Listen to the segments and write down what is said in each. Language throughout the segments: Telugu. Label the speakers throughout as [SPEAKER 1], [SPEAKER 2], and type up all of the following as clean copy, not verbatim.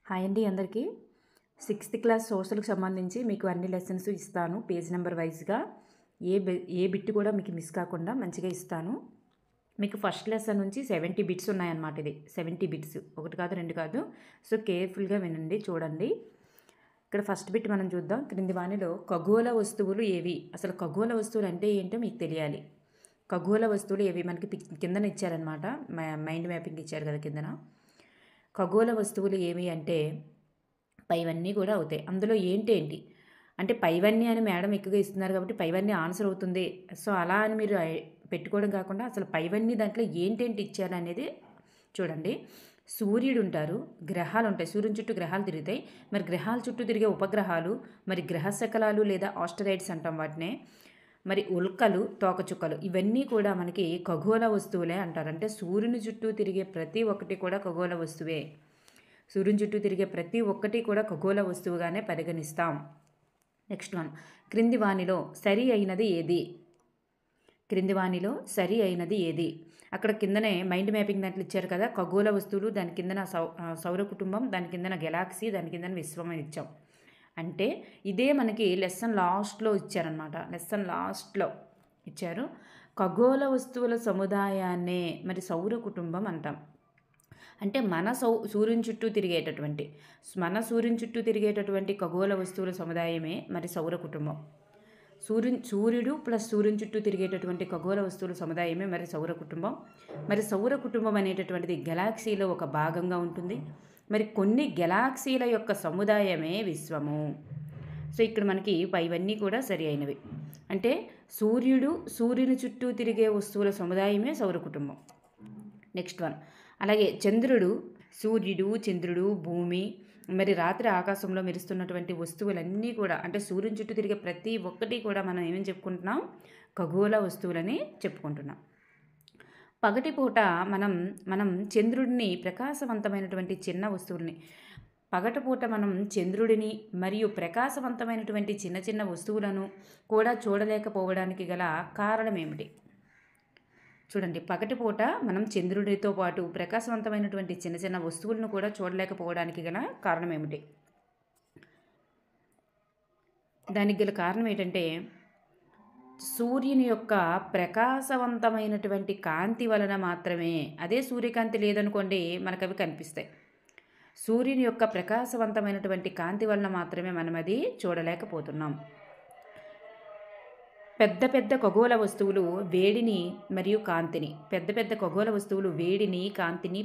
[SPEAKER 1] హాయ్ అండి అందరికీ 6th క్లాస్ సోషల్కి సంబంధించి మీకు అన్ని లెసన్స్ ఇస్తాను పేజ్ నెంబర్ వైజ్గా ఏ బిట్ కూడా మీకు మిస్ కాకుండా మంచిగా ఇస్తాను. మీకు ఫస్ట్ లెసన్ నుంచి 70 బిట్స్ ఉన్నాయన్నమాట. ఇది 70 బిట్స్, ఒకటి కాదు రెండు కాదు. సో కేర్ఫుల్గా వినండి, చూడండి. ఇక్కడ ఫస్ట్ బిట్ మనం చూద్దాం. క్రింది వానిలో ఖగోళ వస్తువులు ఏవి? అసలు ఖగోళ వస్తువులు అంటే ఏంటో మీకు తెలియాలి. ఖగోళ వస్తువులు ఏవి మనకి కిందన ఇచ్చారనమాట, మైండ్ మ్యాపింగ్ ఇచ్చారు కదా కిందన. ఖగోళ వస్తువులు ఏమి అంటే పైవన్నీ కూడా అవుతాయి. అందులో ఏంటి అంటే పైవన్నీ అని మేడం ఎక్కువగా ఇస్తున్నారు కాబట్టి పైవన్నీ ఆన్సర్ అవుతుంది. సో అలా అని మీరు పెట్టుకోవడం కాకుండా అసలు పైవన్నీ దాంట్లో ఏంటేంటి ఇచ్చారు అనేది చూడండి. సూర్యుడు ఉంటారు, గ్రహాలు ఉంటాయి, సూర్యుని చుట్టూ గ్రహాలు తిరుగుతాయి. మరి గ్రహాల చుట్టూ తిరిగే ఉపగ్రహాలు, మరి గ్రహ శకలాలు లేదా ఆస్టరాయిడ్స్ అంటాం వాటినే. మరి ఉల్కలు, తోకచుక్కలు, ఇవన్నీ కూడా మనకి ఖగోళ వస్తువులే అంటారు. అంటే సూర్యుని చుట్టూ తిరిగే ప్రతి ఒక్కటి కూడా ఖగోళ వస్తువే. సూర్యుని చుట్టూ తిరిగే ప్రతి ఒక్కటి కూడా ఖగోళ వస్తువుగానే పరిగణిస్తాం. నెక్స్ట్ వన్, క్రింది వానిలో సరి అయినది ఏది? క్రింది వానిలో సరి అయినది ఏది? అక్కడ కిందనే మైండ్ మ్యాపింగ్ దాంట్లో ఇచ్చారు కదా, ఖగోళ వస్తువులు, దాని కిందన సౌర కుటుంబం, దాని కిందన గెలాక్సీ, దాని కిందన విశ్వం అని ఇచ్చాం. అంటే ఇదే మనకి లెసన్ లాస్ట్లో ఇచ్చారనమాట. లెసన్ లాస్ట్లో ఇచ్చారు. ఖగోళ వస్తువుల సముదాయాన్నే మరి సౌర కుటుంబం అంటాం. అంటే మన సూర్యుని చుట్టూ తిరిగేటటువంటి ఖగోళ వస్తువుల సముదాయమే మరి సౌర కుటుంబం. సూర్యుడు ప్లస్ సూర్యుని చుట్టూ తిరిగేటటువంటి ఖగోళ వస్తువుల సముదాయమే మరి సౌర కుటుంబం. మరి సౌర కుటుంబం అనేటటువంటిది గెలాక్సీలో ఒక భాగంగా ఉంటుంది. మరి కొన్ని గెలాక్సీల యొక్క సముదాయమే విశ్వము. సో ఇక్కడ మనకి పైవన్నీ కూడా సరి అయినవి. అంటే సూర్యుని చుట్టూ తిరిగే వస్తువుల సముదాయమే సౌర కుటుంబం. నెక్స్ట్ వన్, అలాగే సూర్యుడు, చంద్రుడు, భూమి, మరి రాత్రి ఆకాశంలో మెరుస్తున్నటువంటి వస్తువులన్నీ కూడా అంటే సూర్యుని చుట్టూ తిరిగే ప్రతి ఒక్కటి కూడా మనం ఏమేమి చెప్పుకుంటున్నాం? ఖగోళ వస్తువులని చెప్పుకుంటున్నాం. పగటిపూట మనం చంద్రుడిని, ప్రకాశవంతమైనటువంటి చిన్న వస్తువుల్ని, పగటిపూట మనం చంద్రుడిని మరియు ప్రకాశవంతమైనటువంటి చిన్న చిన్న వస్తువులను కూడా చూడలేకపోవడానికి గల కారణం ఏమిటి? చూడండి, పగటిపూట మనం చంద్రుడితో పాటు ప్రకాశవంతమైనటువంటి చిన్న చిన్న వస్తువులను కూడా చూడలేకపోవడానికి గల కారణం ఏమిటి? దానికి గల కారణం ఏంటంటే సూర్యుని యొక్క ప్రకాశవంతమైనటువంటి కాంతి వలన మాత్రమే. అదే సూర్యకాంతి లేదనుకోండి మనకు అవి కనిపిస్తాయి. సూర్యుని యొక్క ప్రకాశవంతమైనటువంటి కాంతి వలన మాత్రమే మనం అది చూడలేకపోతున్నాం. పెద్ద ఖగోళ వస్తువులు వేడిని మరియు కాంతిని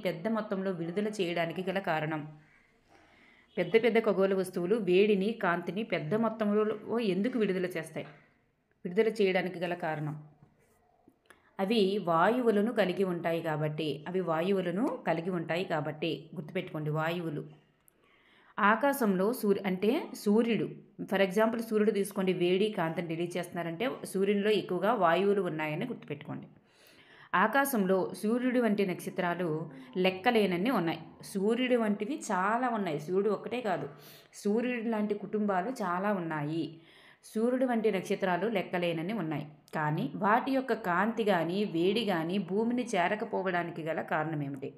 [SPEAKER 1] పెద్ద మొత్తంలో విడుదల చేయడానికి గల కారణం. పెద్ద ఖగోళ వస్తువులు వేడిని, కాంతిని పెద్ద మొత్తంలో ఎందుకు విడుదల చేయడానికి గల కారణం అవి వాయువులను కలిగి ఉంటాయి కాబట్టి గుర్తుపెట్టుకోండి, వాయువులు. ఆకాశంలో సూర్యుడు, ఫర్ ఎగ్జాంపుల్ సూర్యుడు తీసుకోండి, వేడి కాంతిని రిలీజ్ చేస్తున్నారంటే సూర్యునిలో ఎక్కువగా వాయువులు ఉన్నాయని గుర్తుపెట్టుకోండి. ఆకాశంలో సూర్యుడు వంటి నక్షత్రాలు లెక్కలేనన్ని ఉన్నాయి. సూర్యుడు వంటివి చాలా ఉన్నాయి. సూర్యుడు ఒక్కటే కాదు, సూర్యుడు లాంటి కుటుంబాలు చాలా ఉన్నాయి. సూర్యుడు వంటి నక్షత్రాలు లెక్కలేనన్ని ఉన్నాయి. కానీ వాటి యొక్క కాంతి కానీ వేడి కానీ భూమిని చేరకపోవడానికి గల కారణం ఏమిటి?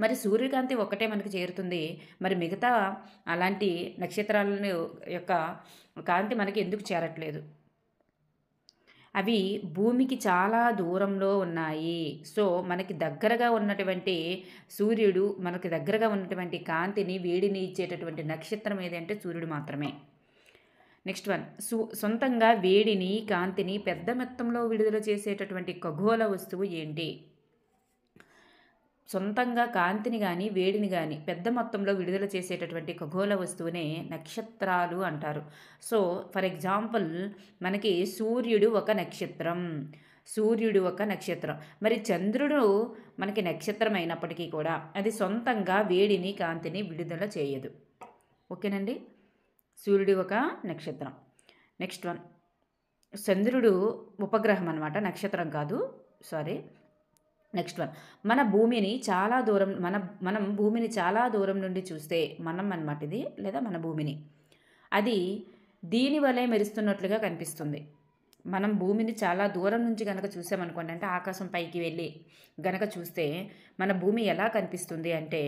[SPEAKER 1] మరి సూర్యకాంతి ఒక్కటే మనకి చేరుతుంది, మరి మిగతా అలాంటి నక్షత్రాల యొక్క కాంతి మనకి ఎందుకు చేరట్లేదు? అవి భూమికి చాలా దూరంలో ఉన్నాయి. సో మనకి దగ్గరగా ఉన్నటువంటి సూర్యుడు, మనకి దగ్గరగా ఉన్నటువంటి కాంతిని, వేడిని ఇచ్చేటటువంటి నక్షత్రం ఏదంటే సూర్యుడు మాత్రమే. నెక్స్ట్ వన్, సొంతంగా వేడిని, కాంతిని పెద్ద మొత్తంలో విడుదల చేసేటటువంటి ఖగోళ వస్తువు ఏంటి? సొంతంగా కాంతిని కానీ వేడిని కానీ పెద్ద మొత్తంలో విడుదల చేసేటటువంటి ఖగోళ వస్తువునే నక్షత్రాలు అంటారు. సో ఫర్ ఎగ్జాంపుల్ మనకి సూర్యుడు ఒక నక్షత్రం. మరి చంద్రుడు మనకి నక్షత్రం అయినప్పటికీ కూడా అది సొంతంగా వేడిని, కాంతిని విడుదల చేయదు. ఓకేనండి, సూర్యుడు ఒక నక్షత్రం. నెక్స్ట్ వన్, చంద్రుడు ఉపగ్రహం అన్నమాట, నక్షత్రం కాదు, సారీ. నెక్స్ట్ వన్, మనం భూమిని చాలా దూరం నుండి చూస్తే మనం అన్నమాట ఇది, లేదా మన భూమిని, అది దీని వలె మెరుస్తున్నట్లుగా కనిపిస్తుంది. మనం భూమిని చాలా దూరం నుంచి గనక చూసామనుకోండి, అంటే ఆకాశం పైకి వెళ్ళి గనక చూస్తే మన భూమి ఎలా కనిపిస్తుంది అంటే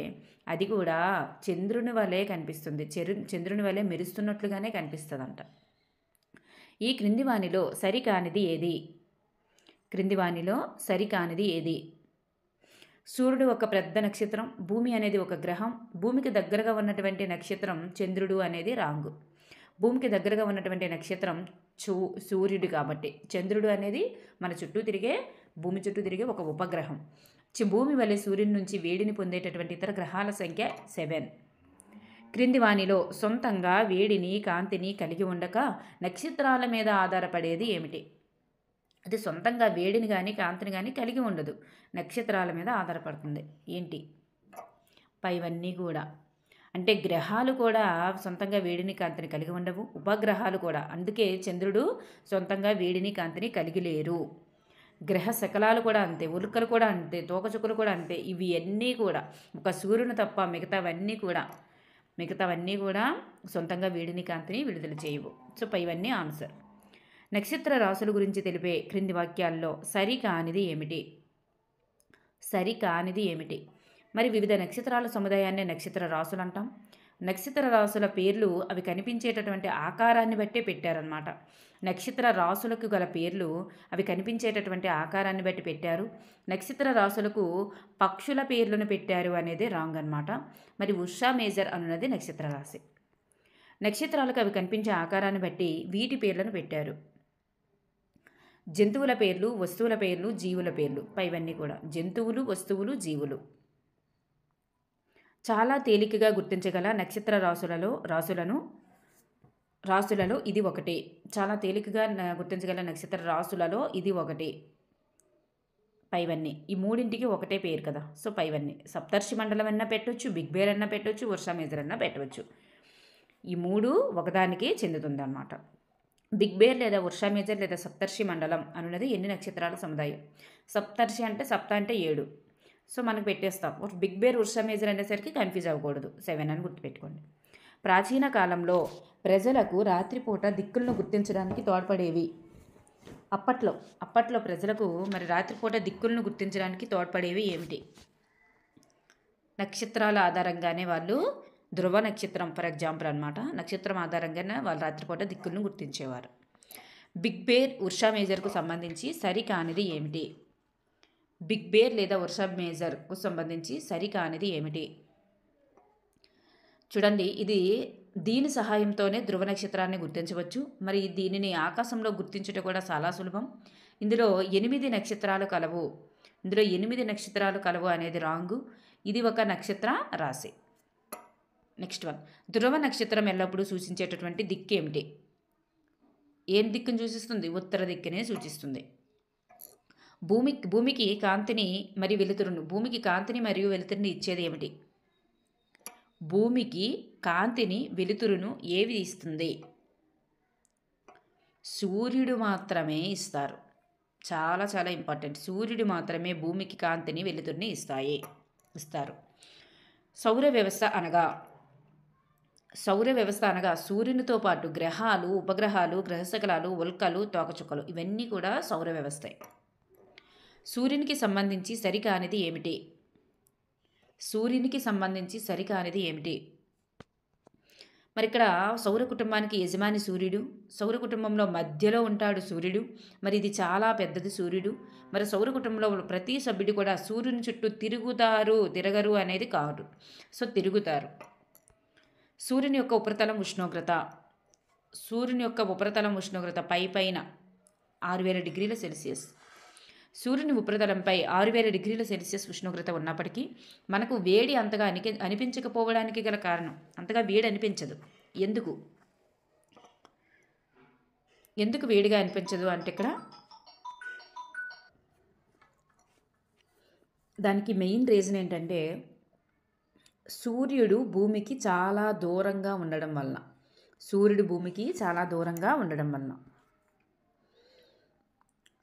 [SPEAKER 1] అది కూడా చంద్రుని వలె కనిపిస్తుంది. చంద్రుని వలె మెరుస్తున్నట్లుగానే కనిపిస్తుందంట. ఈ క్రింది వానిలో సరికానిది ఏది? క్రింది వానిలో సరికానిది ఏది? సూర్యుడు ఒక పెద్ద నక్షత్రం, భూమి అనేది ఒక గ్రహం. భూమికి దగ్గరగా ఉన్నటువంటి నక్షత్రం చంద్రుడు అనేది రాంగు. భూమికి దగ్గరగా ఉన్నటువంటి నక్షత్రం సూర్యుడు కాబట్టి చంద్రుడు అనేది మన చుట్టూ తిరిగే, భూమి చుట్టూ తిరిగే ఒక ఉపగ్రహం. భూమి వలె సూర్యుని నుంచి వేడిని పొందేటటువంటి ఇతర గ్రహాల సంఖ్య 7. క్రింది వానిలో సొంతంగా వేడిని, కాంతిని కలిగి ఉండక నక్షత్రాల మీద ఆధారపడేది ఏమిటి? అది సొంతంగా వేడిని కానీ కాంతిని కానీ కలిగి ఉండదు, నక్షత్రాల మీద ఆధారపడుతుంది. ఏంటి? పైవన్నీ కూడా అంటే గ్రహాలు కూడా సొంతంగా వేడిని కాంతిని కలిగి ఉండవు, ఉపగ్రహాలు కూడా. అందుకే చంద్రుడు సొంతంగా వేడిని కాంతిని కలిగి లేరు. గ్రహ శకలాలు కూడా అంతే, ఉల్కలు కూడా అంతే, తోకచుక్కలు కూడా అంతే. ఇవి అన్నీ కూడా ఒక సూర్యుని తప్ప మిగతావన్నీ కూడా సొంతంగా వేడిని కాంతిని విడుదల చేయవు. సో పైవన్నీ ఆన్సర్. నక్షత్ర రాశుల గురించి తెలిపే క్రింది వాక్యాల్లో సరికానిది ఏమిటి? సరికానిది ఏమిటి? మరి వివిధ నక్షత్రాల సముదాయాన్ని నక్షత్ర రాశులు అంటాం. నక్షత్ర రాశుల పేర్లు అవి కనిపించేటటువంటి ఆకారాన్ని బట్టే పెట్టారనమాట. నక్షత్ర రాశులకు గల పేర్లు అవి కనిపించేటటువంటి ఆకారాన్ని బట్టి పెట్టారు. నక్షత్ర రాశులకు పక్షుల పేర్లను పెట్టారు అనేది రాంగ్ అనమాట. మరి ఉషా మేజర్ అన్నది నక్షత్ర రాశి. నక్షత్రాలకు అవి కనిపించే ఆకారాన్ని బట్టి వీటి పేర్లను పెట్టారు. జంతువుల పేర్లు, వస్తువుల పేర్లు, జీవుల పేర్లు. పైవన్నీ కూడా జంతువులు, వస్తువులు, జీవులు. చాలా తేలికగా గుర్తించగల నక్షత్ర రాశులలో ఇది ఒకటి. చాలా తేలికగా గుర్తించగల నక్షత్ర రాశులలో ఇది ఒకటి. పైవన్నీ ఈ మూడింటికి ఒకటే పేరు కదా. సో పైవన్నీ సప్తర్షి మండలం అన్నా పెట్టవచ్చు, బిగ్ బేర్ అన్నా పెట్టవచ్చు, వర్షా మేజర్ అన్నా పెట్టవచ్చు. ఈ మూడు ఒకదానికే చెందుతుంది అన్నమాట. బిగ్ బేర్ లేదా వర్షా మేజర్ లేదా సప్తర్షి మండలం అనున్నది ఎన్ని నక్షత్రాల సముదాయం? సప్తర్షి అంటే సప్త అంటే 7. సో మనకు పెట్టేస్తాం. బిగ్ బేర్ వర్షా మేజర్ అనేసరికి కన్ఫ్యూజ్ అవ్వకూడదు, 7 అని గుర్తుపెట్టుకోండి. ప్రాచీన కాలంలో ప్రజలకు రాత్రిపూట దిక్కులను గుర్తించడానికి తోడ్పడేవి. అప్పట్లో ప్రజలకు మరి రాత్రిపూట దిక్కులను గుర్తించడానికి తోడ్పడేవి ఏమిటి? నక్షత్రాల ఆధారంగానే వాళ్ళు ధ్రువ నక్షత్రం ఫర్ ఎగ్జాంపుల్ అనమాట. నక్షత్రం ఆధారంగానే వాళ్ళు రాత్రిపూట దిక్కులను గుర్తించేవారు. బిగ్ బేర్ వర్షా మేజర్కు సంబంధించి సరికానిది ఏమిటి? బిగ్ బేర్ లేదా వర్షా మేజర్కు సంబంధించి సరికానిది ఏమిటి? చూడండి, దీని సహాయంతోనే ధ్రువ నక్షత్రాన్ని గుర్తించవచ్చు. మరి దీనిని ఆకాశంలో గుర్తించడం కూడా చాలా సులభం. ఇందులో 8 నక్షత్రాలు కలవు అనేది రాంగు. ఇది ఒక నక్షత్ర రాశి. నెక్స్ట్ వన్, ధ్రువ నక్షత్రం ఎల్లప్పుడూ సూచించేటటువంటి దిక్కు ఏమిటి? ఏం దిక్కును సూచిస్తుంది? ఉత్తర దిక్కునే సూచిస్తుంది. భూమికి కాంతిని మరియు వెలుతురుని ఇచ్చేది ఏమిటి? భూమికి కాంతిని వెలుతురును ఏవి ఇస్తుంది? సూర్యుడు మాత్రమే ఇస్తారు. చాలా చాలా ఇంపార్టెంట్. సూర్యుడు మాత్రమే భూమికి కాంతిని వెలుతురుని ఇస్తారు. సౌర వ్యవస్థ అనగా సూర్యునితో పాటు గ్రహాలు, ఉపగ్రహాలు, గ్రహశకలాలు, ఉల్కలు, తోకచుక్కలు ఇవన్నీ కూడా సౌర వ్యవస్థే. సూర్యునికి సంబంధించి సరికానిది ఏమిటి? మరి ఇక్కడ సౌర కుటుంబానికి యజమాని సూర్యుడు. సౌర కుటుంబంలో మధ్యలో ఉంటాడు సూర్యుడు. మరి ఇది చాలా పెద్దది సూర్యుడు. మరి సౌర కుటుంబంలో ప్రతి సభ్యుడు కూడా సూర్యుని చుట్టూ తిరగరు అనేది కాదు. సో తిరుగుతారు. సూర్యుని యొక్క ఉపరితలం ఉష్ణోగ్రత పైన 6000 డిగ్రీల సెల్సియస్. సూర్యుని ఉపరితలంపై 6000 డిగ్రీల సెల్సియస్ ఉష్ణోగ్రత ఉన్నప్పటికీ మనకు వేడి అంతగా అనిపించకపోవడానికి గల కారణం, అంతగా వేడి అనిపించదు. ఎందుకు వేడిగా అనిపించదు అంటే ఇక్కడ దానికి మెయిన్ రీజన్ ఏంటంటే సూర్యుడు భూమికి చాలా దూరంగా ఉండడం వలన.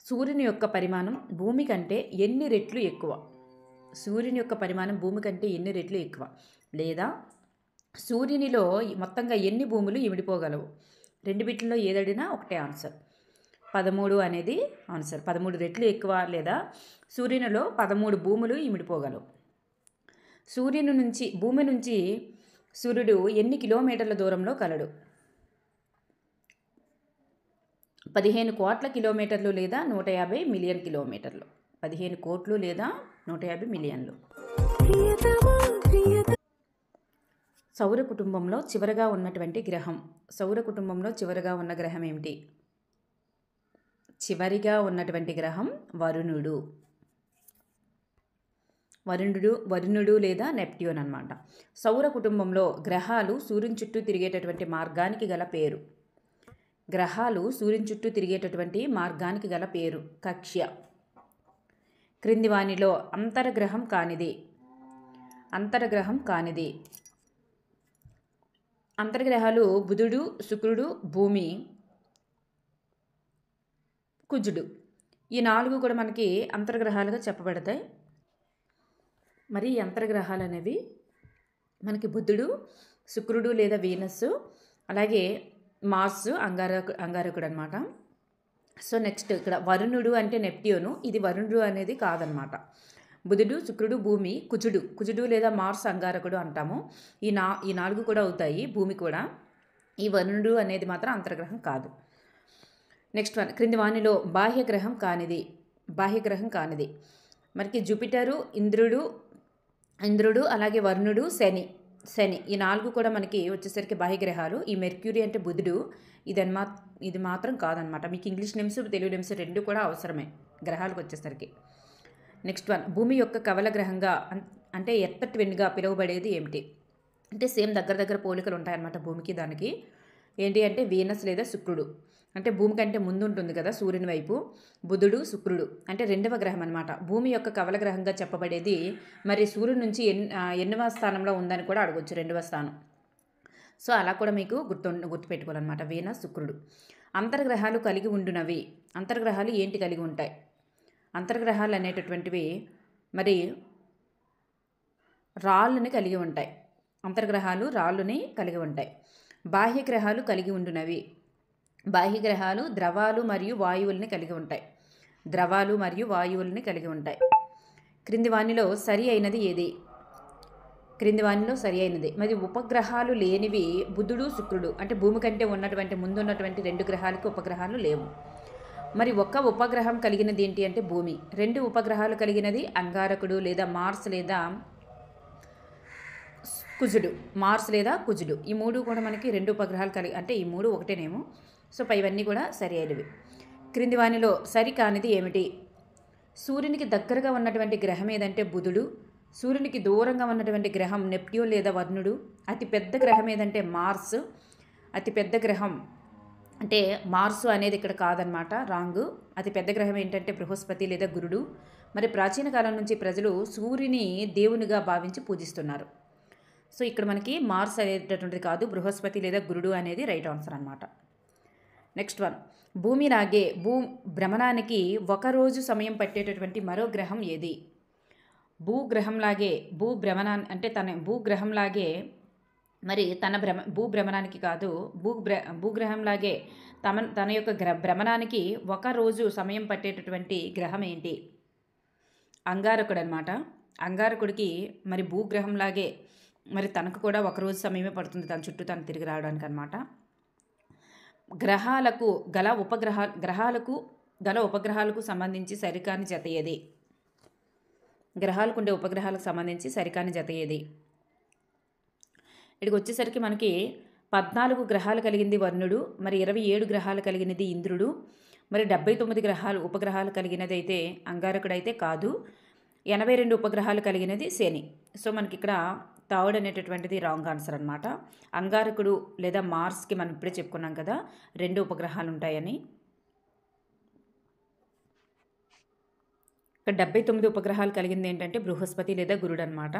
[SPEAKER 1] సూర్యుని యొక్క పరిమాణం భూమి కంటే ఎన్ని రెట్లు ఎక్కువ? లేదా సూర్యునిలో మొత్తంగా ఎన్ని భూములు ఇమిడిపోగలవు? 2 బిట్లలో ఏదడినా ఒకటే ఆన్సర్. 13 అనేది ఆన్సర్. 13 రెట్లు ఎక్కువ లేదా సూర్యునిలో 13 భూములు ఇమిడిపోగలవు. భూమి నుంచి సూర్యుడు ఎన్ని కిలోమీటర్ల దూరంలో కలడు? 15 కోట్ల కిలోమీటర్లు లేదా 150 మిలియన్ కిలోమీటర్లు. 15 కోట్లు లేదా 150 మిలియన్లు. సౌర కుటుంబంలో చివరగా ఉన్నటువంటి గ్రహం. సౌర కుటుంబంలో చివరగా ఉన్న గ్రహం ఏమిటి? చివరిగా ఉన్నటువంటి గ్రహం వరుణుడు. వరుణుడు లేదా నెప్ట్యూన్ అన్నమాట. సౌర కుటుంబంలో గ్రహాలు సూర్యుని చుట్టూ తిరిగేటటువంటి మార్గానికి గల పేరు. గ్రహాలు సూర్యుని చుట్టూ తిరిగేటటువంటి మార్గానికి గల పేరు కక్ష్య. క్రింది వానిలో అంతర్గ్రహం కానిది. అంతర్గ్రహాలు బుధుడు, శుక్రుడు, భూమి, కుజుడు. ఈ 4 కూడా మనకి అంతర్గ్రహాలుగా చెప్పబడతాయి. మరి ఈ అంతర్గ్రహాలు అనేవి మనకి బుధుడు, శుక్రుడు లేదా వీనస్, అలాగే మార్స్, అంగారకుడు అనమాట. సో నెక్స్ట్ ఇక్కడ వరుణుడు అంటే నెప్ట్యూను. ఇది వరుణుడు అనేది కాదనమాట. బుధుడు, శుక్రుడు, భూమి, కుజుడు లేదా మార్స్, అంగారకుడు అంటాము. ఈ 4 కూడా అవుతాయి. భూమి కూడా. ఈ వరుణుడు అనేది మాత్రం అంతర్గ్రహం కాదు. నెక్స్ట్ వన్, క్రింది వానిలో బాహ్యగ్రహం కానిది. మనకి జూపిటరు, ఇంద్రుడు అలాగే వరుణుడు, శని. ఈ 4 కూడా మనకి వచ్చేసరికి బాహ్యగ్రహాలు. ఈ మెర్క్యూరీ అంటే బుధుడు. ఇది మాత్రం కాదనమాట. మీకు ఇంగ్లీష్ నేమ్స్, తెలుగు నేమ్స్ 2 కూడా అవసరమే గ్రహాలకు వచ్చేసరికి. నెక్స్ట్ వన్, భూమి యొక్క కవల గ్రహంగా అంటే ఎర్త్ ట్విన్గా పిలువబడేది ఏమిటి? అంటే సేమ్ దగ్గర పోలికలు ఉంటాయన్నమాట భూమికి దానికి. ఏంటి అంటే వీనస్ లేదా శుక్రుడు. అంటే భూమి కంటే ముందు ఉంటుంది కదా సూర్యుని వైపు. బుధుడు, శుక్రుడు అంటే 2వ గ్రహం అనమాట. భూమి యొక్క కవల గ్రహంగా చెప్పబడేది. మరి సూర్యుడి నుంచి ఎన్నవ స్థానంలో ఉందని కూడా అడగొచ్చు. 2వ స్థానం. సో అలా కూడా మీకు గుర్తుపెట్టుకోవాలన్నమాట. వీనస్, శుక్రుడు. అంతర్గ్రహాలు కలిగి ఉండునవి. అంతర్గ్రహాలు ఏంటి కలిగి ఉంటాయి? అంతర్గ్రహాలు అనేటటువంటివి మరి రాళ్ళని కలిగి ఉంటాయి. అంతర్గ్రహాలు రాళ్ళుని కలిగి ఉంటాయి. బాహ్యగ్రహాలు కలిగి ఉండునవి. బాహ్యగ్రహాలు ద్రవాలు మరియు వాయువుల్ని కలిగి ఉంటాయి. క్రింది వానిలో సరి అయినది ఏది? మరి ఉపగ్రహాలు లేనివి బుధుడు, శుక్రుడు. అంటే భూమి కంటే ముందు ఉన్నటువంటి 2 గ్రహాలకు ఉపగ్రహాలు లేవు. మరి ఒక్క ఉపగ్రహం కలిగినది ఏంటి అంటే భూమి. 2 ఉపగ్రహాలు కలిగినది అంగారకుడు లేదా మార్స్ లేదా కుజుడు. ఈ 3 కూడా మనకి 2 ఉపగ్రహాలు అంటే ఈ 3 ఒకటేనేమో. సో పైవన్నీ కూడా సరి అయినవి. క్రింది వానిలో సరి కానిది ఏమిటి? సూర్యునికి దగ్గరగా ఉన్నటువంటి గ్రహం ఏదంటే బుధుడు. సూర్యునికి దూరంగా ఉన్నటువంటి గ్రహం నెప్ట్యూన్ లేదా వరుణుడు. అతిపెద్ద గ్రహం ఏదంటే మార్స్. అతిపెద్ద గ్రహం అంటే మార్సు అనేది ఇక్కడ కాదనమాట, రాంగ్. అతిపెద్ద గ్రహం ఏంటంటే బృహస్పతి లేదా గురుడు. మరి ప్రాచీన కాలం నుంచి ప్రజలు సూర్యుని దేవునిగా భావించి పూజిస్తున్నారు. సో ఇక్కడ మనకి మార్స్ అనేటటువంటిది కాదు, బృహస్పతి లేదా గురుడు అనేది రైట్ ఆన్సర్ అనమాట. నెక్స్ట్ వన్, భూమిలాగే భ్రమణానికి 1 రోజు సమయం పట్టేటటువంటి మరో గ్రహం ఏది? భూగ్రహంలాగే మరి భూభ్రమణానికి కాదు, భూగ్రహంలాగే తన యొక్క భ్రమణానికి 1 రోజు సమయం పట్టేటటువంటి గ్రహం ఏంటి? అంగారకుడు అనమాట. అంగారకుడికి మరి భూగ్రహంలాగే మరి తనకు కూడా 1 రోజు సమయమే పడుతుంది తన చుట్టూ తను తిరిగి రావడానికి అనమాట. గ్రహాలకు గల ఉపగ్రహాలకు సంబంధించి సరికాని జత ఏది? గ్రహాలకు ఉండే ఉపగ్రహాలకు సంబంధించి సరికాని జత ఏది? ఇక్కడికి వచ్చేసరికి మనకి 14 గ్రహాలు కలిగింది వరుణుడు. మరి 27 గ్రహాలు కలిగినది ఇంద్రుడు. మరి 79 ఉపగ్రహాలు కలిగినది అయితే అంగారకుడు అయితే కాదు. 82 ఉపగ్రహాలు కలిగినది శని. సో మనకి ఇక్కడ థర్డ్ అనేటటువంటిది రాంగ్ ఆన్సర్ అనమాట. అంగారకుడు లేదా మార్స్కి మనం ఇప్పుడే చెప్పుకున్నాం కదా 2 ఉపగ్రహాలు ఉంటాయని. ఇక్కడ 79 ఉపగ్రహాలు కలిగింది ఏంటంటే బృహస్పతి లేదా గురుడు అనమాట.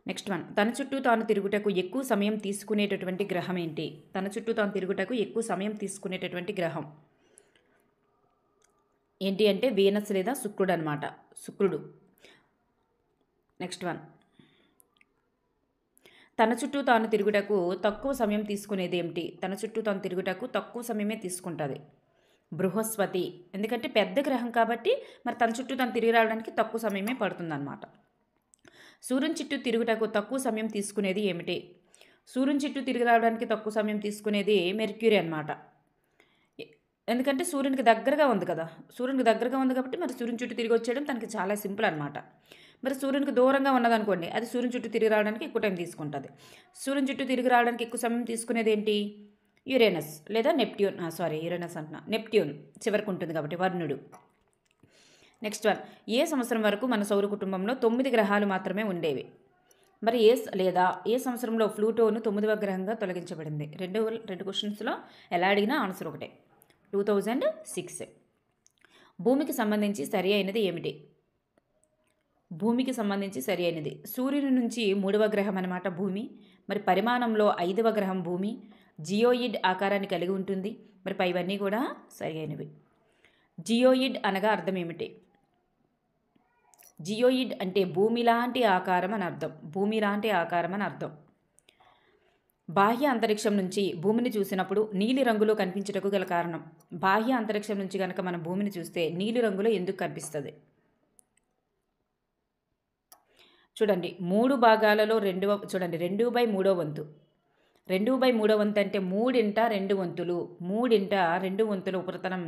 [SPEAKER 1] నెక్స్ట్ వన్, తన చుట్టూ తాను తిరుగుటకు ఎక్కువ సమయం తీసుకునేటటువంటి గ్రహం ఏంటి? తన చుట్టూ తాను తిరుగుటకు ఎక్కువ సమయం తీసుకునేటటువంటి గ్రహం ఏంటి అంటే వీనస్ లేదా శుక్రుడు అనమాట. శుక్రుడు. నెక్స్ట్ వన్, తన చుట్టూ తాను తిరుగుటకు తక్కువ సమయం తీసుకునేది ఏమిటి? తన చుట్టూ తాను తిరుగుటకు తక్కువ సమయమే తీసుకుంటుంది. బృహస్పతి. ఎందుకంటే పెద్ద గ్రహం కాబట్టి మరి తన చుట్టూ తను తిరిగి రావడానికి తక్కువ సమయమే పడుతుందన్నమాట. సూర్యుని చుట్టూ తిరుగుటకు తక్కువ సమయం తీసుకునేది ఏమిటి? సూర్యుని చుట్టూ తిరిగి రావడానికి తక్కువ సమయం తీసుకునేది మెర్క్యూరీ అనమాట. ఎందుకంటే సూర్యునికి దగ్గరగా ఉంది కదా, సూర్యునికి దగ్గరగా ఉంది కాబట్టి మరి సూర్యుని చుట్టూ తిరిగి వచ్చేయడం తనకి చాలా సింపుల్ అనమాట. మరి సూర్యునికి దూరంగా ఉన్నదనుకోండి, అది సూర్యుని చుట్టూ తిరిగి రావడానికి ఎక్కువ టైం తీసుకుంటుంది. సూర్యుని చుట్టూ తిరిగి రావడానికి ఎక్కువ సమయం తీసుకునేది ఏంటి? యురేనస్ లేదా నెప్ట్యూన్. యురేనస్ అంటున్నా, నెప్ట్యూన్ చివరికి ఉంటుంది కాబట్టి వర్ణుడు. నెక్స్ట్ వన్, ఏ సంవత్సరం వరకు మన సౌర కుటుంబంలో 9 గ్రహాలు మాత్రమే ఉండేవి? మరి ఏ సంవత్సరంలో ప్లూటోను 9వ గ్రహంగా తొలగించబడింది? రెండు క్వశ్చన్స్లో ఎలా అడిగినా ఆన్సర్ ఒకటే, 2006. భూమికి సంబంధించి సరి అయినది ఏమిటి? భూమికి సంబంధించి సరి అయినది సూర్యుని నుంచి 3వ గ్రహం అనమాట భూమి. మరి పరిమాణంలో 5వ గ్రహం భూమి. జియోయిడ్ ఆకారాన్ని కలిగి ఉంటుంది. మరి పైవన్నీ కూడా సరి అయినవి. జియోయిడ్ అనగా అర్థం ఏమిటి? జియోయిడ్ అంటే భూమి లాంటి ఆకారం అని అర్థం. భూమి లాంటి ఆకారం అని అర్థం. బాహ్య అంతరిక్షం నుంచి భూమిని చూసినప్పుడు నీలి రంగులో కనిపించుటకు గల కారణం? బాహ్య అంతరిక్షం నుంచి కనుక మనం భూమిని చూస్తే నీలి రంగులో ఎందుకు కనిపిస్తుంది? చూడండి, 3 భాగాలలో 2/3 వంతు. 2/3 వంతు అంటే 3/2 వంతులు. 3/2 వంతుల ఉపరితలం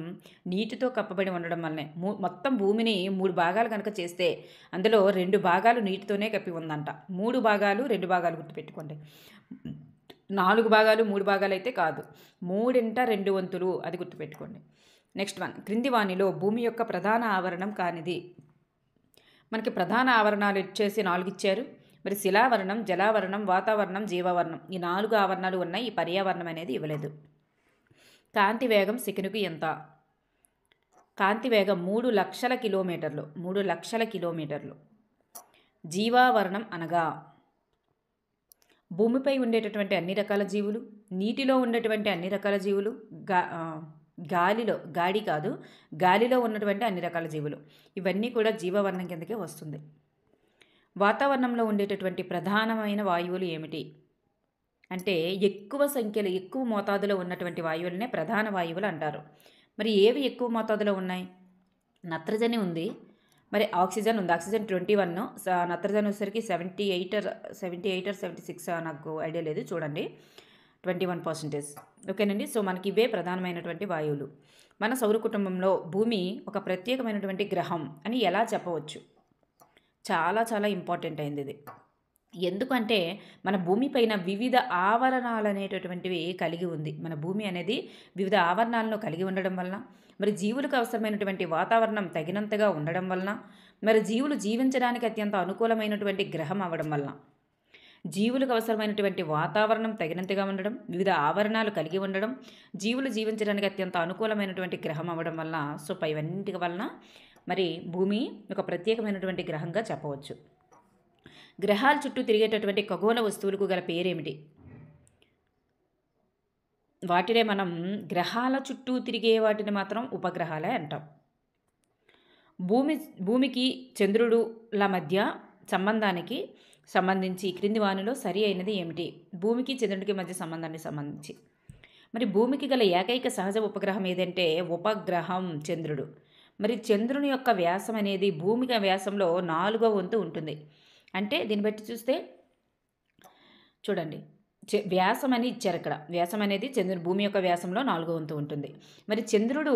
[SPEAKER 1] నీటితో కప్పబడి ఉండడం వల్లనే మొత్తం భూమిని 3 భాగాలు కనుక చేస్తే అందులో 2 భాగాలు నీటితోనే కప్పి ఉందంట. 3 భాగాలు 2 భాగాలు గుర్తుపెట్టుకోండి. 4 భాగాలు 3 భాగాలు అయితే కాదు, 3/2 వంతులు, అది గుర్తుపెట్టుకోండి. నెక్స్ట్ వన్, క్రింది వానిలో భూమి యొక్క ప్రధాన ఆవరణం కానిది? మనకి ప్రధాన ఆవరణాలు ఇచ్చేసి 4 ఇచ్చారు. మరి శిలావరణం, జలావరణం, వాతావరణం, జీవావరణం, ఈ 4 ఆవరణాలు ఉన్నాయి. ఈ పర్యావరణం అనేది ఇవ్వలేదు. కాంతి వేగం సెకనుకు ఎంత? కాంతి వేగం 3 లక్షల కిలోమీటర్లు. 3 లక్షల కిలోమీటర్లు. జీవావరణం అనగా భూమిపై ఉండేటటువంటి అన్ని రకాల జీవులు, నీటిలో ఉండేటువంటి అన్ని రకాల జీవులు, గాలిలో ఉన్నటువంటి అన్ని రకాల జీవులు, ఇవన్నీ కూడా జీవవర్ణం కిందకే వస్తుంది. వాతావరణంలో ఉండేటటువంటి ప్రధానమైన వాయువులు ఏమిటి అంటే ఎక్కువ మోతాదులో ఉన్నటువంటి వాయువులనే ప్రధాన వాయువులు అంటారు. మరి ఏవి ఎక్కువ మోతాదులో ఉన్నాయి? నత్రజని ఉంది, మరి ఆక్సిజన్ ఉంది. ఆక్సిజన్ 21, నత్రజని వచ్చేసరికి 78 or 76, నాకు ఐడియా లేదు, చూడండి, 21%. ఓకేనండి. సో మనకి ఇవే ప్రధానమైనటువంటి వాయువులు. మన సౌర కుటుంబంలో భూమి ఒక ప్రత్యేకమైనటువంటి గ్రహం అని ఎలా చెప్పవచ్చు? చాలా చాలా ఇంపార్టెంట్ అయింది ఇది. ఎందుకంటే మన భూమి పైన వివిధ ఆవరణాలు అనేటటువంటివి కలిగి ఉంది. మన భూమి అనేది వివిధ ఆవరణాలను కలిగి ఉండడం వలన, మరి జీవులకు అవసరమైనటువంటి వాతావరణం తగినంతగా ఉండడం వలన, మరి జీవులు జీవించడానికి అత్యంత అనుకూలమైనటువంటి గ్రహం అవ్వడం వలన, జీవులకు అవసరమైనటువంటి వాతావరణం తగినంతగా ఉండడం, వివిధ ఆవరణాలు కలిగి ఉండడం, జీవులు జీవించడానికి అత్యంత అనుకూలమైనటువంటి గ్రహం అవ్వడం వలన, సో పైవన్నిటి వలన మరి భూమి ఒక ప్రత్యేకమైనటువంటి గ్రహంగా చెప్పవచ్చు. గ్రహాల చుట్టూ తిరిగేటటువంటి ఖగోళ వస్తువులకు గల పేరేమిటి? వాటినే మనం గ్రహాల చుట్టూ తిరిగే వాటిని మాత్రం ఉపగ్రహాలే అంటాం. భూమికి చంద్రుడుల మధ్య సంబంధానికి సంబంధించి క్రింది వానిలో సరి అయినది ఏమిటి? భూమికి చంద్రుడికి మధ్య సంబంధానికి సంబంధించి మరి భూమికి గల ఏకైక సహజ ఉపగ్రహం ఏదంటే ఉపగ్రహం చంద్రుడు. మరి చంద్రుని యొక్క వ్యాసం అనేది భూమికి వ్యాసంలో 4వ వంతు ఉంటుంది. అంటే దీన్ని బట్టి చూస్తే చూడండి, వ్యాసం అని ఇచ్చారు ఇక్కడ. వ్యాసం అనేది భూమి యొక్క వ్యాసంలో 4వ వంతు ఉంటుంది. మరి చంద్రుడు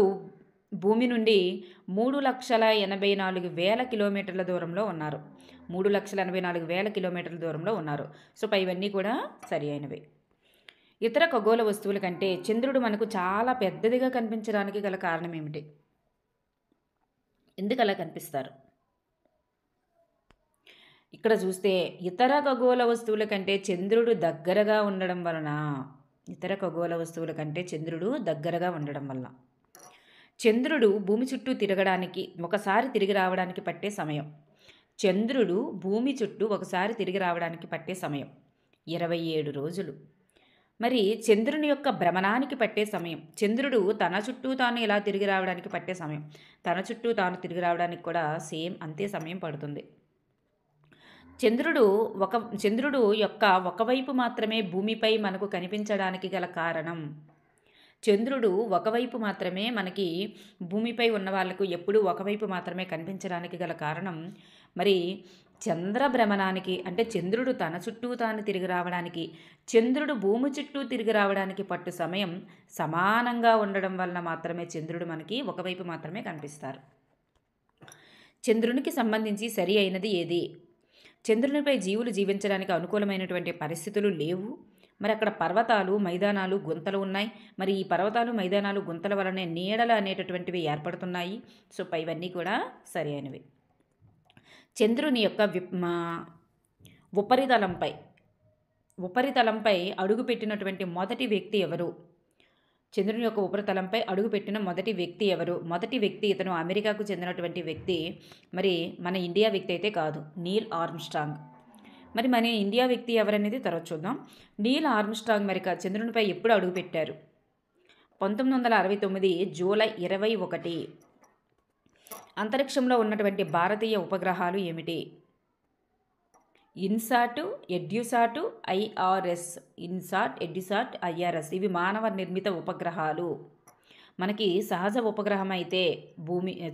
[SPEAKER 1] భూమి నుండి 3,84,000 కిలోమీటర్ల దూరంలో ఉన్నారు. 3,84,000 కిలోమీటర్ల దూరంలో ఉన్నారు. సో ఇవన్నీ కూడా సరి అయినవి. ఇతర ఖగోళ వస్తువుల కంటే చంద్రుడు మనకు చాలా పెద్దదిగా కనిపించడానికి గల కారణం ఏమిటి? ఎందుకు అలా కనిపిస్తారు? ఇక్కడ చూస్తే ఇతర ఖగోళ వస్తువుల కంటే చంద్రుడు దగ్గరగా ఉండడం వలన, చంద్రుడు భూమి చుట్టూ తిరగడానికి ఒకసారి తిరిగి రావడానికి పట్టే సమయం, 27 రోజులు. మరి చంద్రుని యొక్క భ్రమణానికి పట్టే సమయం, చంద్రుడు తన చుట్టూ తాను ఇలా తిరిగి రావడానికి పట్టే సమయం, తన చుట్టూ తాను తిరిగి రావడానికి కూడా సేమ్ అంతే సమయం పడుతుంది. చంద్రుడు యొక్క ఒకవైపు మాత్రమే భూమిపై మనకు కనిపించడానికి గల కారణం, చంద్రుడు ఒకవైపు మాత్రమే మనకి భూమిపై ఉన్న వాళ్ళకు ఎప్పుడూ ఒకవైపు మాత్రమే కనిపించడానికి గల కారణం మరి చంద్రభ్రమణానికి అంటే చంద్రుడు తన చుట్టూ తాను తిరిగి రావడానికి, చంద్రుడు భూమి చుట్టూ తిరిగి రావడానికి పట్టు సమయం సమానంగా ఉండడం వలన మాత్రమే చంద్రుడు మనకి ఒకవైపు మాత్రమే కనిపిస్తారు. చంద్రునికి సంబంధించి సరి అయినది ఏది? చంద్రునిపై జీవులు జీవించడానికి అనుకూలమైనటువంటి పరిస్థితులు లేవు. మరి అక్కడ పర్వతాలు, మైదానాలు, గుంతలు ఉన్నాయి. మరి ఈ పర్వతాలు, మైదానాలు, గుంతల వలనే నీడలు అనేటటువంటివి ఏర్పడుతున్నాయి. సో ఇవన్నీ కూడా సరి అయినవి. చంద్రుని యొక్క ఉపరితలంపై అడుగుపెట్టినటువంటి మొదటి వ్యక్తి ఎవరు? చంద్రుని యొక్క ఉపరితలంపై అడుగుపెట్టిన మొదటి వ్యక్తి ఎవరు? మొదటి వ్యక్తి ఇతను అమెరికాకు చెందినటువంటి వ్యక్తి. మరి మన ఇండియా వ్యక్తి అయితే కాదు, నీల్ ఆర్మ్స్ట్రాంగ్. మరి మన ఇండియా వ్యక్తి ఎవరనేది తర్వాత చూద్దాం. నీల్ ఆర్మ్స్ట్రాంగ్ మరి చంద్రునిపై ఎప్పుడు అడుగుపెట్టారు? 1969 జూలై 21. అంతరిక్షంలో ఉన్నటువంటి భారతీయ ఉపగ్రహాలు ఏమిటి? ఇన్సాట్, ఎడ్యుసాట్, ఐఆర్ఎస్. ఇన్సాట్, ఎడ్యుసాట్, ఐఆర్ఎస్ ఇవి మానవ నిర్మిత ఉపగ్రహాలు. మనకి సహజ ఉపగ్రహం అయితే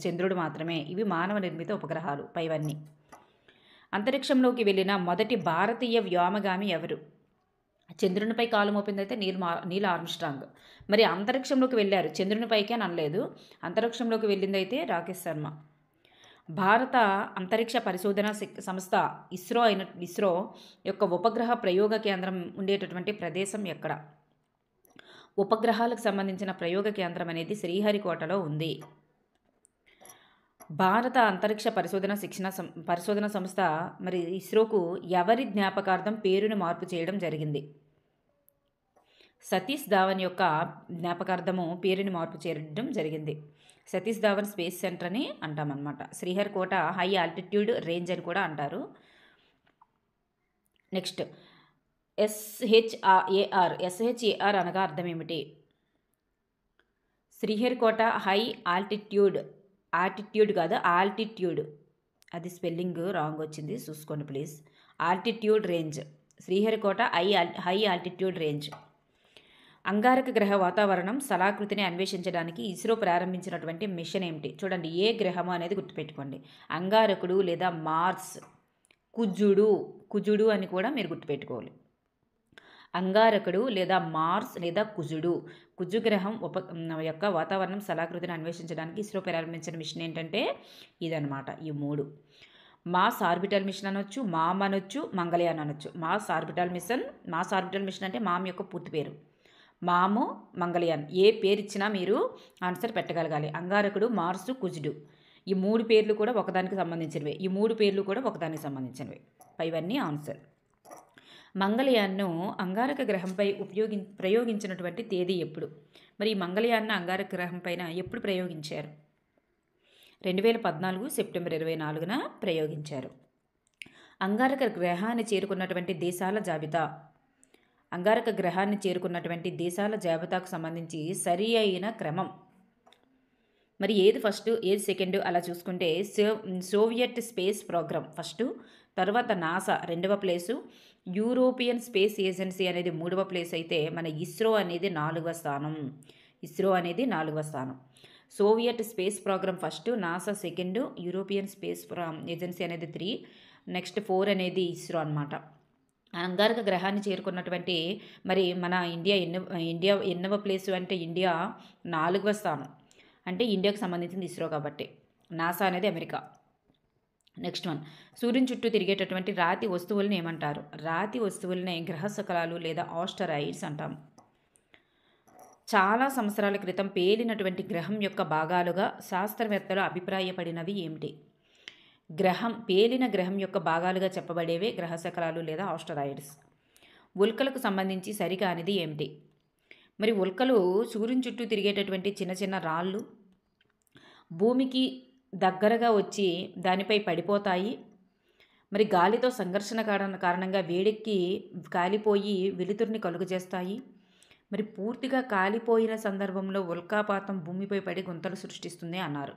[SPEAKER 1] చంద్రుడు మాత్రమే. ఇవి మానవ నిర్మిత ఉపగ్రహాలు పైవన్నీ. అంతరిక్షంలోకి వెళ్ళిన మొదటి భారతీయ వ్యోమగామి ఎవరు? చంద్రునిపై కాలు మోపిందైతే నీల్ ఆర్మ్స్ట్రాంగ్. మరి అంతరిక్షంలోకి వెళ్ళారు, చంద్రునిపైకి అని అనలేదు. అంతరిక్షంలోకి వెళ్ళిందైతే రాకేష్ శర్మ. భారత అంతరిక్ష పరిశోధన సంస్థ ఇస్రో యొక్క ఉపగ్రహ ప్రయోగ కేంద్రం ఉండేటటువంటి ప్రదేశం ఎక్కడ? ఉపగ్రహాలకు సంబంధించిన ప్రయోగ కేంద్రం అనేది శ్రీహరికోటలో ఉంది. భారత అంతరిక్ష పరిశోధన సంస్థ మరి ఇస్రోకు ఎవరి జ్ఞాపకార్థం పేరును మార్పు చేయడం జరిగింది? సతీష్ ధావన్ యొక్క జ్ఞాపకార్థము పేరుని మార్పు చేయడం జరిగింది. సతీష్ ధావన్ స్పేస్ సెంటర్ అని అంటామన్నమాట. శ్రీహరికోట హై ఆల్టిట్యూడ్ రేంజ్ అని కూడా అంటారు. నెక్స్ట్ ఎస్హెచ్ఏఆర్ అనగా అర్థం ఏమిటి? శ్రీహరికోట హై ఆల్టిట్యూడ్ కాదు, ఆల్టిట్యూడ్. అది స్పెల్లింగ్ రాంగ్ వచ్చింది, చూసుకోండి please. Altitude range. Sriharikota high altitude range. అంగారక గ్రహ వాతావరణం స్థలాకృతిని అన్వేషించడానికి ఇస్రో ప్రారంభించినటువంటి మిషన్ ఏమిటి? చూడండి, ఏ గ్రహము అనేది గుర్తుపెట్టుకోండి. అంగారకుడు లేదా మార్స్, కుజుడు అని కూడా మీరు గుర్తుపెట్టుకోవాలి. అంగారకుడు లేదా మార్స్ లేదా కుజు గ్రహం యొక్క వాతావరణం స్థలాకృతిని అన్వేషించడానికి ఇస్రో ప్రారంభించిన మిషన్ ఏంటంటే ఇదనమాట. ఈ 3 మాస్ ఆర్బిటల్ మిషన్ అనొచ్చు, మామ్ అనొచ్చు, మంగళయాన్ అనొచ్చు. మాస్ ఆర్బిటల్ మిషన్ అంటే మామ్ యొక్క పూర్తి పేరు. మాము, మంగళయాన్ ఏ పేరు ఇచ్చినా మీరు ఆన్సర్ పెట్టగలగాలి. అంగారకుడు, మార్సు, కుజుడు ఈ 3 పేర్లు కూడా ఒకదానికి సంబంధించినవి. ఇవన్నీ ఆన్సర్. మంగళయాన్ను అంగారక గ్రహంపై ప్రయోగించినటువంటి తేదీ ఎప్పుడు? మరి ఈ మంగళయాన్ను అంగారక గ్రహం పైన ఎప్పుడు ప్రయోగించారు? 2014 సెప్టెంబర్ 24న ప్రయోగించారు. అంగారక గ్రహాన్ని చేరుకున్నటువంటి దేశాల జాబితాకు సంబంధించి సరి అయిన క్రమం మరి ఏది ఫస్ట్ ఏది సెకండ్ అలా చూసుకుంటే సోవియట్ స్పేస్ ప్రోగ్రామ్ ఫస్ట్, తర్వాత నాసా 2వ ప్లేసు, యూరోపియన్ స్పేస్ ఏజెన్సీ అనేది 3వ ప్లేస్ అయితే మన ఇస్రో అనేది 4వ స్థానం. Soviet space program first, NASA second, European space agency అనేది 3, నెక్స్ట్ 4 అనేది ఇస్రో అనమాట. అంగారక గ్రహాన్ని చేరుకున్నటువంటి మరి మన ఇండియా ఎన్నవ ప్లేసు అంటే ఇండియా 4వ స్థానం. అంటే ఇండియాకు సంబంధించింది ఇస్రో కాబట్టి. నాసా అనేది అమెరికా. నెక్స్ట్ వన్, సూర్యుని చుట్టూ తిరిగేటటువంటి రాతి వస్తువులను ఏమంటారు? రాతి వస్తువులనే గ్రహ శకలాలు లేదా ఆస్టరాయిడ్స్ అంటాం. చాలా సంవత్సరాల క్రితం పేలినటువంటి గ్రహం యొక్క భాగాలుగా శాస్త్రవేత్తలు అభిప్రాయపడినవి ఏమిటి? పేలిన గ్రహం యొక్క భాగాలుగా చెప్పబడేవే గ్రహ శకలాలు లేదా ఆస్టరాయిడ్స్. ఉల్కలకు సంబంధించి సరికానిది ఏమిటి? మరి ఉల్కలు సూర్యుని చుట్టూ తిరిగేటటువంటి చిన్న చిన్న రాళ్ళు భూమికి దగ్గరగా వచ్చి దానిపై పడిపోతాయి. మరి గాలితో సంఘర్షణ కారణంగా వేడెక్కి కాలిపోయి వెలుతురుని కలుగజేస్తాయి. మరి పూర్తిగా కాలిపోయిన సందర్భంలో ఉల్కాపాతం భూమిపై పడి గుంతలు సృష్టిస్తుంది అన్నారు.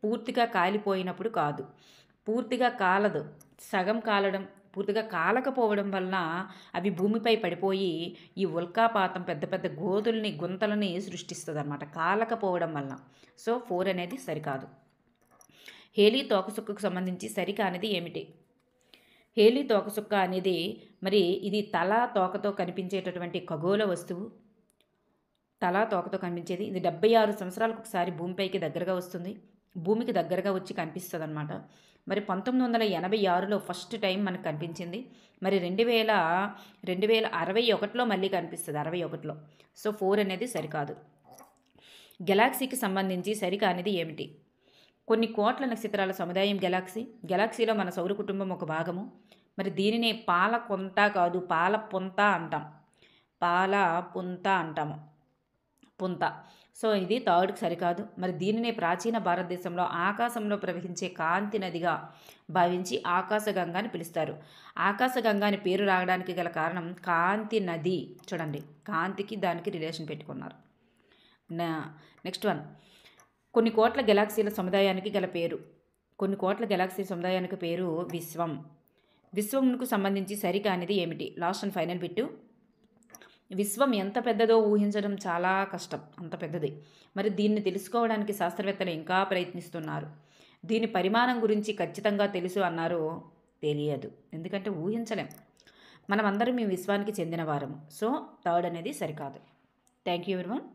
[SPEAKER 1] పూర్తిగా కాలిపోయినప్పుడు కాదు, పూర్తిగా కాలదు, సగం కాలడం, పూర్తిగా కాలకపోవడం వలన అవి భూమిపై పడిపోయి ఈ ఉల్కాపాతం పెద్ద పెద్ద గోతుల్ని గుంతలని సృష్టిస్తుంది అనమాట, కాలకపోవడం వలన. సో 4 అనేది సరికాదు. హేలీ తోకసుక్కకు సంబంధించి సరికానిది ఏమిటి? హేలీ తోకసుక్క అనేది మరి ఇది తల తోకతో కనిపించేటటువంటి ఖగోళ వస్తువు. తల తోకతో కనిపించేది. ఇది 76 సంవత్సరాలకు ఒకసారి భూమిపైకి దగ్గరగా వస్తుంది, భూమికి దగ్గరగా వచ్చి కనిపిస్తుంది అనమాట. మరి 1986లో ఫస్ట్ టైం మనకు కనిపించింది. మరి 2061లో మళ్ళీ కనిపిస్తుంది, 61లో. సో 4 అనేది సరికాదు. గెలాక్సీకి సంబంధించి సరికానిది ఏమిటి? కొన్ని కోట్ల నక్షత్రాల సముదాయం గెలాక్సీ. గెలాక్సీలో మన సౌర కుటుంబం ఒక భాగము. మరి దీనినే పాల కొంత కాదు, పాల పుంత అంటాం, పాల పుంత అంటాము, పుంత. సో ఇది 3కి సరికాదు. మరి దీనినే ప్రాచీన భారతదేశంలో ఆకాశంలో ప్రవహించే కాంతి నదిగా భావించి ఆకాశగంగా అని పిలుస్తారు. ఆకాశగంగా అని పేరు రావడానికి గల కారణం కాంతి నది. చూడండి, కాంతికి దానికి రిలేషన్ పెట్టుకున్నారు. నెక్స్ట్ వన్, కొన్ని కోట్ల గెలాక్సీల సముదాయానికి గల పేరు. కొన్ని కోట్ల గెలాక్సీ సముదాయానికి పేరు విశ్వం. విశ్వంకు సంబంధించి సరికానిది ఏమిటి? Last and final bit. విశ్వం ఎంత పెద్దదో ఊహించడం చాలా కష్టం, అంత పెద్దది. మరి దీన్ని తెలుసుకోవడానికి శాస్త్రవేత్తలు ఇంకా ప్రయత్నిస్తున్నారు. దీని పరిమాణం గురించి ఖచ్చితంగా తెలుసు అన్నారు, తెలియదు, ఎందుకంటే ఊహించలేం. మనమందరం ఈ విశ్వానికి చెందిన వారము. సో 3 అనేది సరికాదు. Thank you everyone.